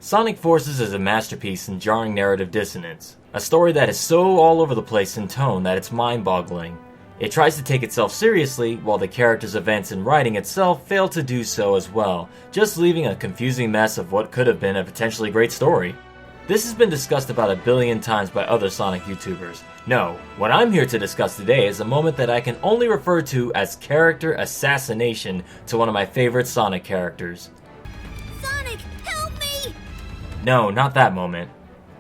Sonic Forces is a masterpiece in jarring narrative dissonance, a story that is so all over the place in tone that it's mind-boggling. It tries to take itself seriously, while the characters' events and writing itself fail to do so as well, just leaving a confusing mess of what could have been a potentially great story. This has been discussed about 1 billion times by other Sonic YouTubers. No, what I'm here to discuss today is a moment that I can only refer to as character assassination to one of my favorite Sonic characters. Sonic, help me! No, not that moment.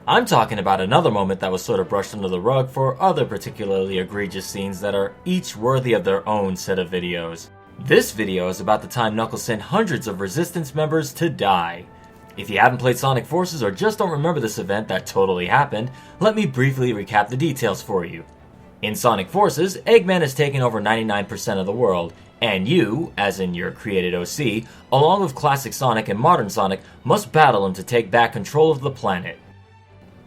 I'm talking about another moment that was sort of brushed under the rug for other particularly egregious scenes that are each worthy of their own set of videos. This video is about the time Knuckles sent hundreds of Resistance members to die. If you haven't played Sonic Forces or just don't remember this event that totally happened, let me briefly recap the details for you. In Sonic Forces, Eggman has taken over 99% of the world, and you, as in your created OC, along with classic Sonic and modern Sonic, must battle him to take back control of the planet.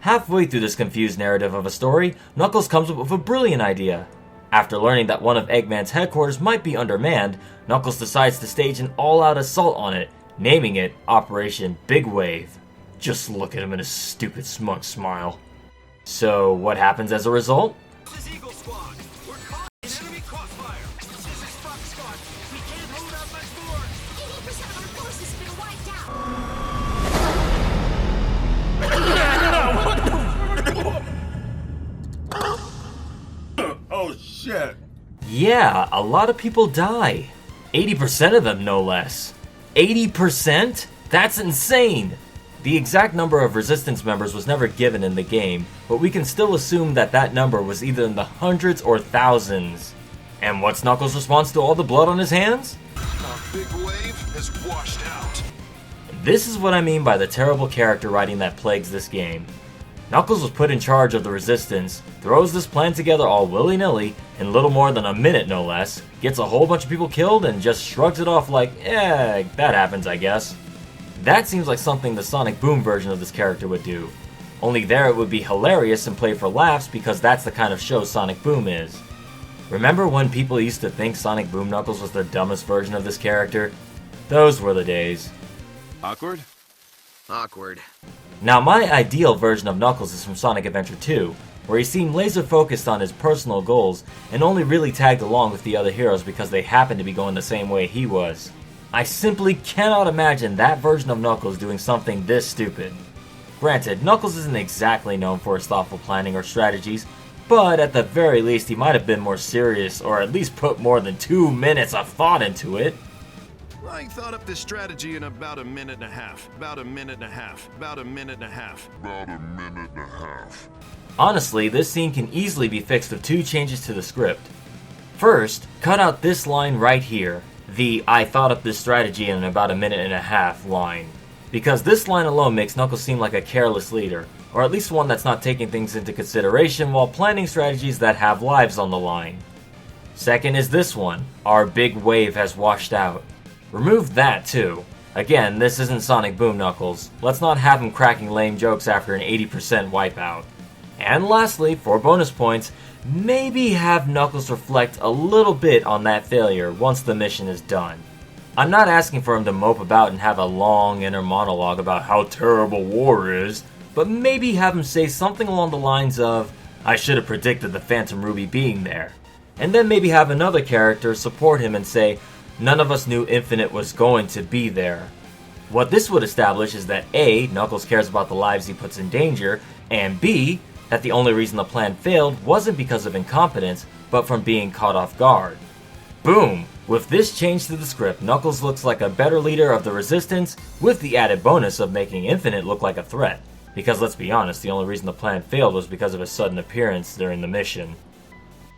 Halfway through this confused narrative of a story, Knuckles comes up with a brilliant idea. After learning that one of Eggman's headquarters might be undermanned, Knuckles decides to stage an all-out assault on it, naming it Operation Big Wave. Just look at him and his stupid smug smile. So, what happens as a result? This is Eagle Squad. We're caught in enemy crossfire. This is Fox Squad. We can't hold out much more. 80% of our forces have been wiped out. Oh shit. Yeah, a lot of people die. 80% of them, no less. 80%? That's insane! The exact number of Resistance members was never given in the game, but we can still assume that that number was either in the hundreds or thousands. And what's Knuckles' response to all the blood on his hands? A big wave has washed out. This is what I mean by the terrible character writing that plagues this game. Knuckles was put in charge of the Resistance, throws this plan together all willy-nilly, in little more than a minute no less, gets a whole bunch of people killed and just shrugs it off like, that happens I guess. That seems like something the Sonic Boom version of this character would do. Only there it would be hilarious and play for laughs because that's the kind of show Sonic Boom is. Remember when people used to think Sonic Boom Knuckles was the dumbest version of this character? Those were the days. Awkward? Awkward. Now my ideal version of Knuckles is from Sonic Adventure 2, where he seemed laser focused on his personal goals and only really tagged along with the other heroes because they happened to be going the same way he was. I simply cannot imagine that version of Knuckles doing something this stupid. Granted, Knuckles isn't exactly known for his thoughtful planning or strategies, but at the very least he might have been more serious or at least put more than 2 minutes of thought into it. I thought up this strategy in about a minute and a half. Honestly, this scene can easily be fixed with 2 changes to the script. First, cut out this line right here, the "I thought up this strategy in about a minute and a half" line. Because this line alone makes Knuckles seem like a careless leader, or at least one that's not taking things into consideration while planning strategies that have lives on the line. Second is this one, "Our big wave has washed out." Remove that too. Again, this isn't Sonic Boom Knuckles. Let's not have him cracking lame jokes after an 80% wipeout. And lastly, for bonus points, maybe have Knuckles reflect a little bit on that failure once the mission is done. I'm not asking for him to mope about and have a long inner monologue about how terrible war is, but maybe have him say something along the lines of, "I should have predicted the Phantom Ruby being there." And then maybe have another character support him and say, "None of us knew Infinite was going to be there." What this would establish is that A, Knuckles cares about the lives he puts in danger, and B, that the only reason the plan failed wasn't because of incompetence, but from being caught off guard. Boom! With this change to the script, Knuckles looks like a better leader of the Resistance, with the added bonus of making Infinite look like a threat. Because let's be honest, the only reason the plan failed was because of his sudden appearance during the mission.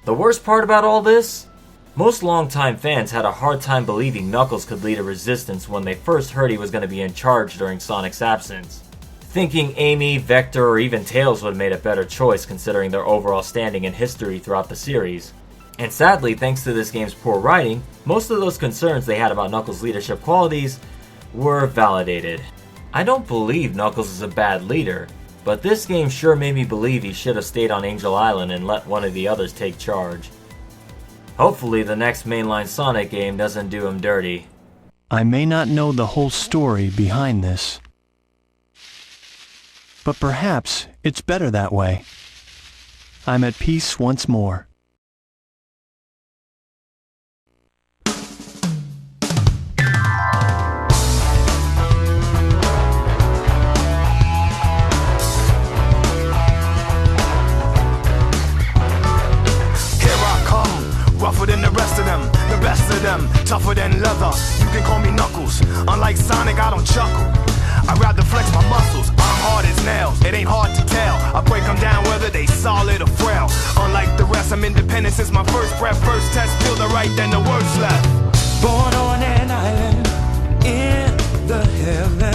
The worst part about all this? Most longtime fans had a hard time believing Knuckles could lead a Resistance when they first heard he was going to be in charge during Sonic's absence. Thinking Amy, Vector, or even Tails would have made a better choice considering their overall standing in history throughout the series. And sadly, thanks to this game's poor writing, most of those concerns they had about Knuckles' leadership qualities were validated. I don't believe Knuckles is a bad leader, but this game sure made me believe he should have stayed on Angel Island and let one of the others take charge. Hopefully the next mainline Sonic game doesn't do him dirty. I may not know the whole story behind this, but perhaps it's better that way. I'm at peace once more. Rougher than the rest of them, the best of them, tougher than leather. You can call me Knuckles. Unlike Sonic, I don't chuckle. I'd rather flex my muscles. I'm hard as nails. It ain't hard to tell. I break them down whether they solid or frail. Unlike the rest, I'm independent since my first breath. First test, feel the right, then the worst left. Born on an island in the heavens.